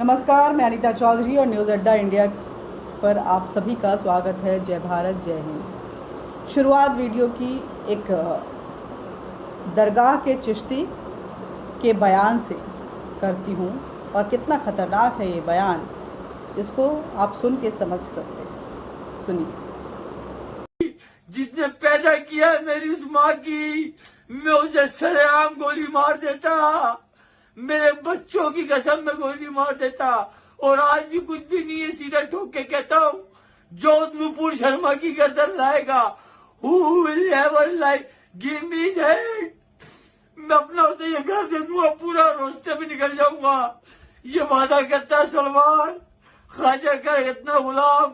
नमस्कार, मैं अनीता चौधरी और न्यूज़ अड्डा इंडिया पर आप सभी का स्वागत है। जय भारत, जय हिंद। शुरुआत वीडियो की एक दरगाह के चिश्ती के बयान से करती हूँ और कितना ख़तरनाक है ये बयान, इसको आप सुन के समझ सकते हैं। सुनिए। जिसने पैदा किया मेरी उस माँ की, मैं उसे सरेआम गोली मार देता, मेरे बच्चों की कसम में गोली मार देता। और आज भी कुछ भी नहीं है, सीधा ठोक के कहता हूँ, जो नुपुर शर्मा की गर्दन लाएगा, who will ever lie, give me that, मैं अपना उसे ये घर दे दूंगा, पूरा रास्ते में निकल जाऊंगा। ये वादा करता सलमान, ख्वाजा का इतना गुलाम,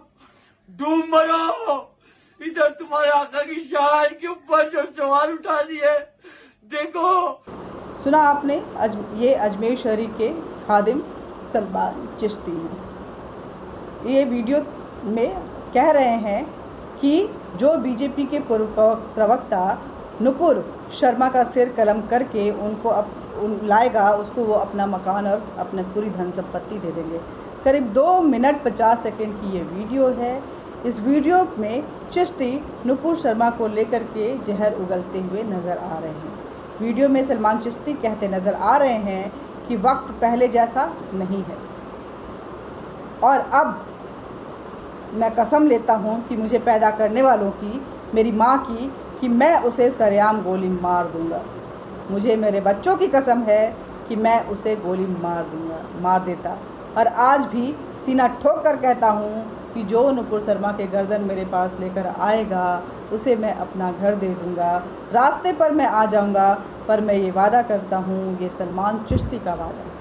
डूब मरो। इधर तुम्हारे आका की शान के ऊपर जो सवाल उठा दिए, देखो। सुना आपने, ये अजमेर शरीफ के खादिम सलमान चिश्ती हैं। ये वीडियो में कह रहे हैं कि जो बीजेपी के प्रवक्ता नुपुर शर्मा का सिर कलम करके उनको लाएगा, उसको वो अपना मकान और अपने पूरी धन संपत्ति दे देंगे। करीब 2 मिनट 50 सेकंड की ये वीडियो है। इस वीडियो में चिश्ती नुपुर शर्मा को लेकर के जहर उगलते हुए नज़र आ रहे हैं। वीडियो में सलमान चिश्ती कहते नज़र आ रहे हैं कि वक्त पहले जैसा नहीं है और अब मैं कसम लेता हूं कि मुझे पैदा करने वालों की, मेरी मां की, कि मैं उसे सरेआम गोली मार दूंगा। मुझे मेरे बच्चों की कसम है कि मैं उसे गोली मार देता। और आज भी सीना ठोक कर कहता हूं कि जो नुपुर शर्मा के गर्दन मेरे पास लेकर आएगा, उसे मैं अपना घर दे दूंगा, रास्ते पर मैं आ जाऊंगा। पर मैं ये वादा करता हूँ, ये सलमान चिश्ती का वादा है।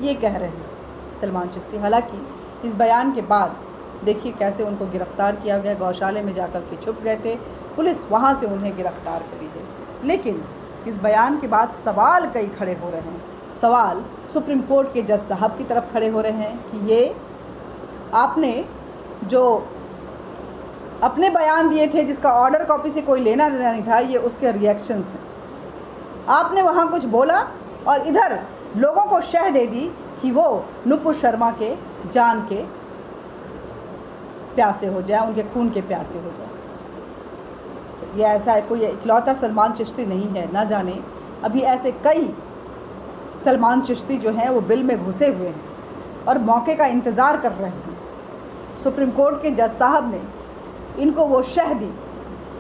ये कह रहे हैं सलमान चिश्ती। हालांकि इस बयान के बाद देखिए कैसे उनको गिरफ़्तार किया गया। गौशाले में जाकर के छुप गए थे, पुलिस वहाँ से उन्हें गिरफ़्तार करी है। लेकिन इस बयान के बाद सवाल कई खड़े हो रहे हैं। सवाल सुप्रीम कोर्ट के जज साहब की तरफ खड़े हो रहे हैं कि ये आपने जो अपने बयान दिए थे, जिसका ऑर्डर कॉपी से कोई लेना देना नहीं था, ये उसके रिएक्शंस हैं। आपने वहाँ कुछ बोला और इधर लोगों को शह दे दी कि वो नुपुर शर्मा के जान के प्यासे हो जाए, उनके खून के प्यासे हो जाए। ये ऐसा कोई इकलौता सलमान चिश्ती नहीं है, ना जाने अभी ऐसे कई सलमान चिश्ती जो हैं वो बिल में घुसे हुए हैं और मौके का इंतज़ार कर रहे हैं। सुप्रीम कोर्ट के जज साहब ने इनको वो शह दी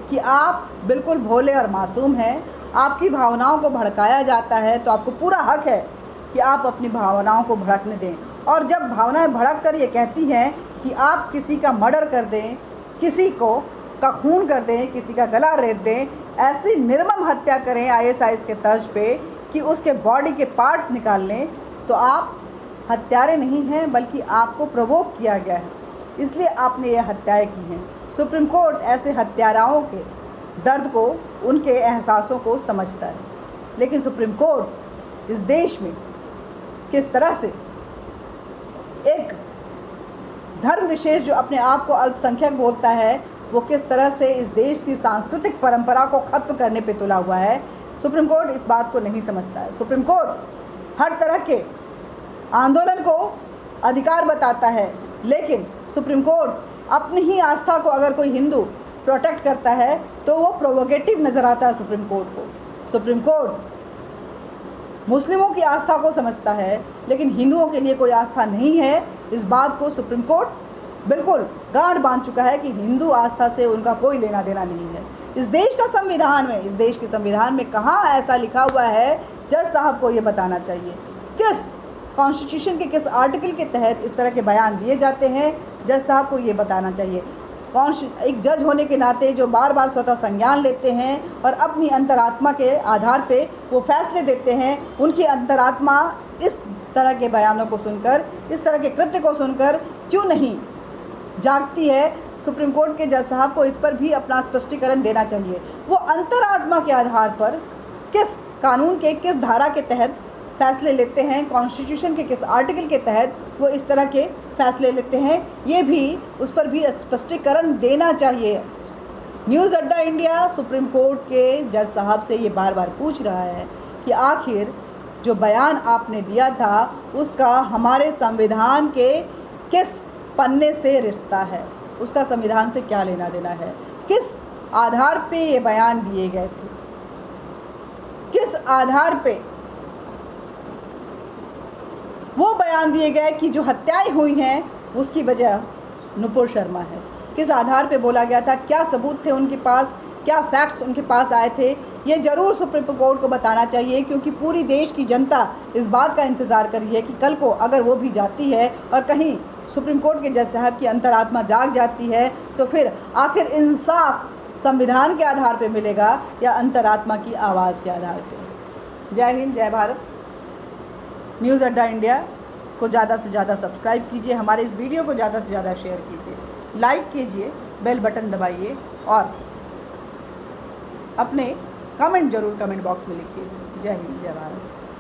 कि आप बिल्कुल भोले और मासूम हैं, आपकी भावनाओं को भड़काया जाता है तो आपको पूरा हक है कि आप अपनी भावनाओं को भड़कने दें। और जब भावनाएं भड़क कर ये कहती हैं कि आप किसी का मर्डर कर दें, किसी का खून कर दें, किसी का गला रेत दें, ऐसी निर्मम हत्या करें ISIS के तर्ज पे कि उसके बॉडी के पार्ट्स निकाल लें, तो आप हत्यारे नहीं हैं, बल्कि आपको प्रोवोक किया गया है, इसलिए आपने ये हत्याएं की हैं। सुप्रीम कोर्ट ऐसे हत्याराओं के दर्द को, उनके एहसासों को समझता है। लेकिन सुप्रीम कोर्ट इस देश में किस तरह से एक धर्म विशेष जो अपने आप को अल्पसंख्यक बोलता है, वो किस तरह से इस देश की सांस्कृतिक परंपरा को ख़त्म करने पे तुला हुआ है, सुप्रीम कोर्ट इस बात को नहीं समझता है। सुप्रीम कोर्ट हर तरह के आंदोलन को अधिकार बताता है, लेकिन सुप्रीम कोर्ट अपनी ही आस्था को अगर कोई हिंदू प्रोटेक्ट करता है तो वो प्रोवोकेटिव नज़र आता है सुप्रीम कोर्ट को। सुप्रीम कोर्ट मुस्लिमों की आस्था को समझता है, लेकिन हिंदुओं के लिए कोई आस्था नहीं है। इस बात को सुप्रीम कोर्ट बिल्कुल गांठ बांध चुका है कि हिंदू आस्था से उनका कोई लेना देना नहीं है। इस देश के संविधान में कहाँ ऐसा लिखा हुआ है? जज साहब को ये बताना चाहिए किस कॉन्स्टिट्यूशन के किस आर्टिकल के तहत इस तरह के बयान दिए जाते हैं। जज साहब को ये बताना चाहिए। एक जज होने के नाते जो बार बार स्वतः संज्ञान लेते हैं और अपनी अंतरात्मा के आधार पे वो फैसले देते हैं, उनकी अंतरात्मा इस तरह के बयानों को सुनकर, इस तरह के कृत्य को सुनकर क्यों नहीं जागती है? सुप्रीम कोर्ट के जज साहब को इस पर भी अपना स्पष्टीकरण देना चाहिए। वो अंतरात्मा के आधार पर किस कानून के किस धारा के तहत फैसले लेते हैं, कॉन्स्टिट्यूशन के किस आर्टिकल के तहत वो इस तरह के फैसले लेते हैं, ये भी उस पर भी स्पष्टीकरण देना चाहिए। न्यूज़ अड्डा इंडिया सुप्रीम कोर्ट के जज साहब से ये बार बार पूछ रहा है कि आखिर जो बयान आपने दिया था उसका हमारे संविधान के किस पन्ने से रिश्ता है, उसका संविधान से क्या लेना देना है, किस आधार पे ये बयान दिए गए थे, किस आधार पे वो बयान दिए गए कि जो हत्याएं हुई हैं उसकी वजह नुपुर शर्मा है, किस आधार पे बोला गया था, क्या सबूत थे उनके पास, क्या फैक्ट्स उनके पास आए थे, ये ज़रूर सुप्रीम कोर्ट को बताना चाहिए, क्योंकि पूरी देश की जनता इस बात का इंतज़ार कर रही है कि कल को अगर वो भी जाती है और कहीं सुप्रीम कोर्ट के जज साहब की अंतरात्मा जाग जाती है तो फिर आखिर इंसाफ संविधान के आधार पे मिलेगा या अंतरात्मा की आवाज़ के आधार पे। जय हिंद, जय भारत। न्यूज़ अड्डा इंडिया को ज़्यादा से ज़्यादा सब्सक्राइब कीजिए, हमारे इस वीडियो को ज़्यादा से ज़्यादा शेयर कीजिए, लाइक कीजिए, बेल बटन दबाइए और अपने कमेंट ज़रूर कमेंट बॉक्स में लिखिए। जय हिंद, जय भारत।